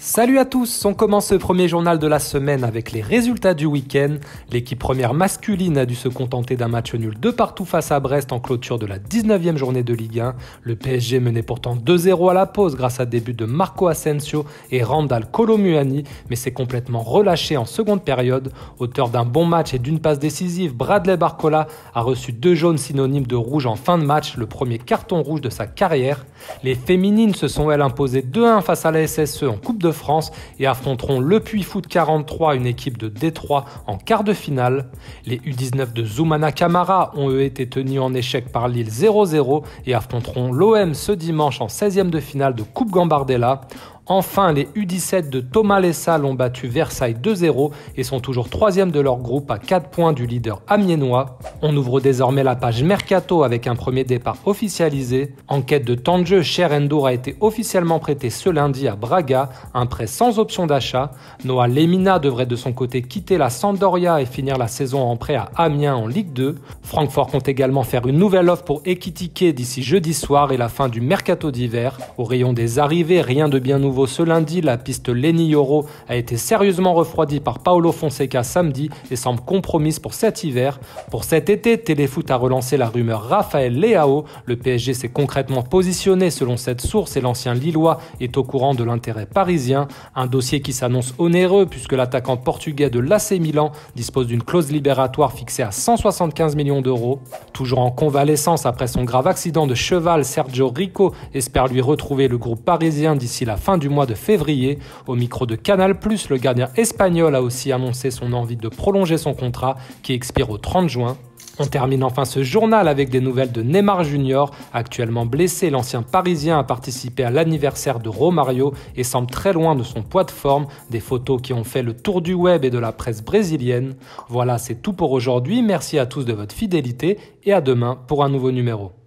Salut à tous, on commence ce premier journal de la semaine avec les résultats du week-end. L'équipe première masculine a dû se contenter d'un match nul de partout face à Brest en clôture de la 19e journée de Ligue 1. Le PSG menait pourtant 2-0 à la pause grâce à des buts de Marco Asensio et Randal Kolo Muani, mais s'est complètement relâché en seconde période. Auteur d'un bon match et d'une passe décisive, Bradley Barcola a reçu 2 jaunes synonymes de rouge en fin de match, le premier carton rouge de sa carrière. Les féminines se sont elles imposées 2-1 face à la SSE en Coupe de France et affronteront le Puy Foot 43, une équipe de Détroit, en quart de finale. Les U19 de Zoumana Camara ont eux été tenus en échec par Lille 0-0 et affronteront l'OM ce dimanche en 16e de finale de Coupe Gambardella. Enfin, les U17 de Thomas Lessal ont battu Versailles 2-0 et sont toujours 3e de leur groupe à 4 points du leader amiénois. On ouvre désormais la page Mercato avec un premier départ officialisé. En quête de temps de jeu, Cher Endour a été officiellement prêté ce lundi à Braga, un prêt sans option d'achat. Noah Lemina devrait de son côté quitter la Sampdoria et finir la saison en prêt à Amiens en Ligue 2. Francfort compte également faire une nouvelle offre pour Ekitike d'ici jeudi soir et la fin du Mercato d'hiver. Au rayon des arrivées, rien de bien nouveau ce lundi, la piste Lenny Yoro a été sérieusement refroidie par Paulo Fonseca samedi et semble compromise pour cet hiver. Pour cet été, Téléfoot a relancé la rumeur Raphaël Leao. Le PSG s'est concrètement positionné selon cette source et l'ancien Lillois est au courant de l'intérêt parisien. Un dossier qui s'annonce onéreux puisque l'attaquant portugais de l'AC Milan dispose d'une clause libératoire fixée à 175 millions d'euros. Toujours en convalescence après son grave accident de cheval, Sergio Rico espère lui retrouver le groupe parisien d'ici la fin du mois de février. Au micro de Canal+, le gardien espagnol a aussi annoncé son envie de prolonger son contrat qui expire au 30 juin. On termine enfin ce journal avec des nouvelles de Neymar Junior. Actuellement blessé, l'ancien parisien a participé à l'anniversaire de Romario et semble très loin de son poids de forme. Des photos qui ont fait le tour du web et de la presse brésilienne. Voilà, c'est tout pour aujourd'hui. Merci à tous de votre fidélité et à demain pour un nouveau numéro.